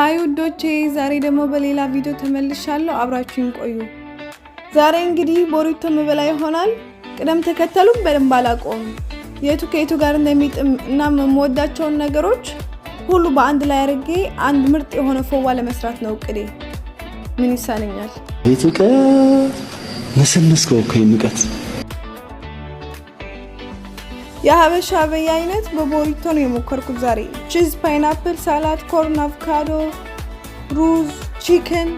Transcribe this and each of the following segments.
ሃይ ውዶቼ ዛሬ ደግሞ በሌላ ቪዲዮ ተመልሻለሁ አብራችሁን ቆዩ። ዛሬ እንግዲህ ቦሪቶ መበላ ይሆናል። ቅደም ተከተሉን በደንብ አላቆም የቱ ከየቱ ጋር እንደሚጥም እና የምወዳቸውን ነገሮች ሁሉ በአንድ ላይ አድርጌ አንድ ምርጥ የሆነ ፎዋ ለመስራት ነው እቅዴ። ምን ይሳነኛል? ቤቱቀ ነሰነስከው ከይንቀት የሀበሻ በየአይነት በቦሪቶ ነው የሞከርኩት ዛሬ። ቺዝ፣ ፓይናፕል፣ ሳላድ፣ ኮርን፣ አቮካዶ፣ ሩዝ፣ ቺክን፣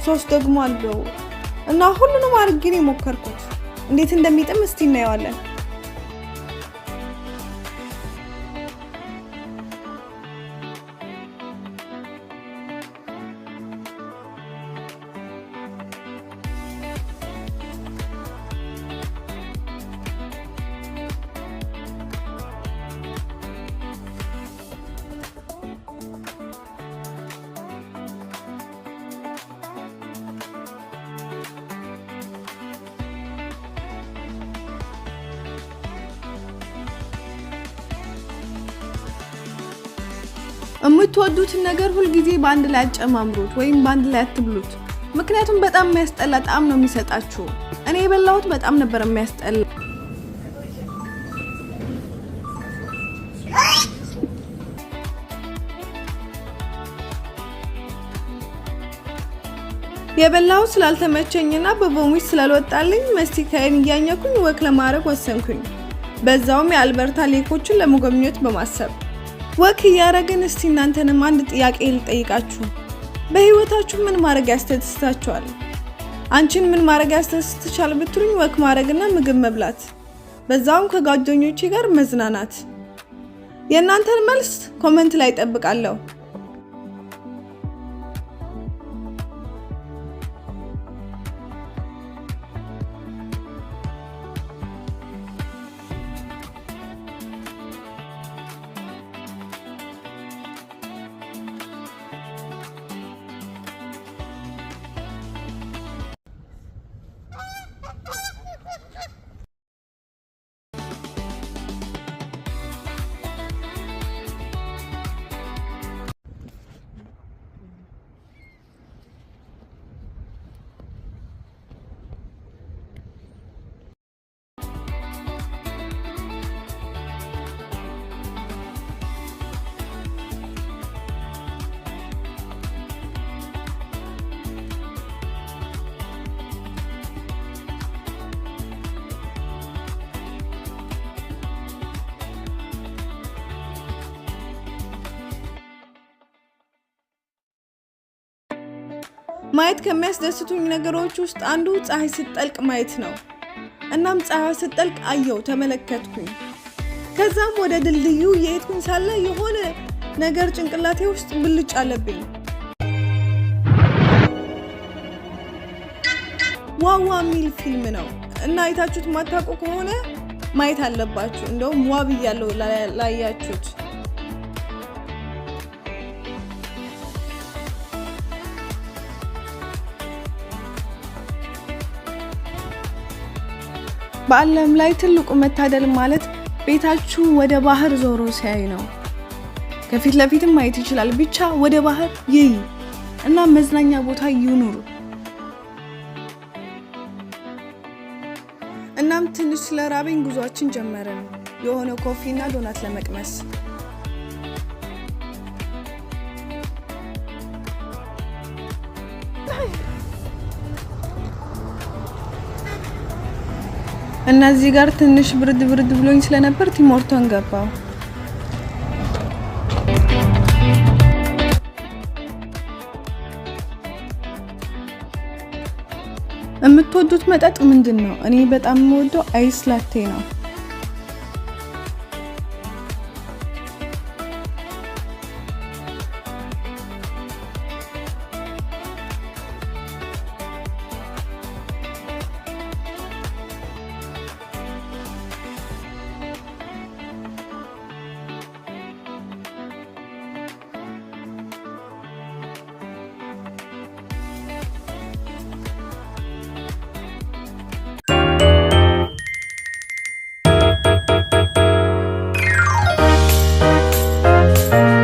ሶስ ደግሞ አለው እና ሁሉንም አድርጌ ነው የሞከርኩት። እንዴት እንደሚጥም እስቲ እናየዋለን። የምትወዱትን ነገር ሁሉ ጊዜ በአንድ ላይ አጨማምሩት ወይም በአንድ ላይ አትብሉት። ምክንያቱም በጣም የሚያስጠላ ጣዕም ነው የሚሰጣችሁ። እኔ የበላሁት በጣም ነበር የሚያስጠላ። የበላሁት ስላልተመቸኝና በቮሚት ስላልወጣልኝ መስቲካዬን እያኘኩኝ ወክ ለማድረግ ወሰንኩኝ። በዛውም የአልበርታ ሌኮችን ለመጎብኘት በማሰብ ወክ ያረጋግን። እስቲ እናንተንም አንድ ጥያቄ ልጠይቃችሁ። በህይወታችሁ ምን ማድረግ ያስደስታችኋል? አንቺን ምን ማድረግ ያስደስትሻል ብትሉኝ ወክ ማድረግና ምግብ መብላት፣ በዛውም ከጓደኞቼ ጋር መዝናናት። የእናንተን መልስ ኮሜንት ላይ እጠብቃለሁ። ማየት ከሚያስደስቱኝ ነገሮች ውስጥ አንዱ ፀሐይ ስትጠልቅ ማየት ነው። እናም ፀሐይ ስትጠልቅ አየው፣ ተመለከትኩኝ። ከዛም ወደ ድልድዩ የሄድኩኝ ሳለ የሆነ ነገር ጭንቅላቴ ውስጥ ብልጭ አለብኝ። ዋዋ የሚል ፊልም ነው እና አይታችሁት ማታውቁ ከሆነ ማየት አለባችሁ። እንደውም ዋብ ያለው ላያችሁት። በዓለም ላይ ትልቁ መታደል ማለት ቤታችሁ ወደ ባህር ዞሮ ሲያይ ነው። ከፊት ለፊትም ማየት ይችላል፣ ብቻ ወደ ባህር ይይ እና መዝናኛ ቦታ ይኑሩ። እናም ትንሽ ስለራበኝ ጉዟችን ጀመርን፣ የሆነ ኮፊና ዶናት ለመቅመስ። እና እዚህ ጋር ትንሽ ብርድ ብሎኝ ስለነበር ቲም ሆርተን ገባው። የምትወዱት መጠጥ ምንድነው? እኔ በጣም የምወደው አይስ ላቴ ነው።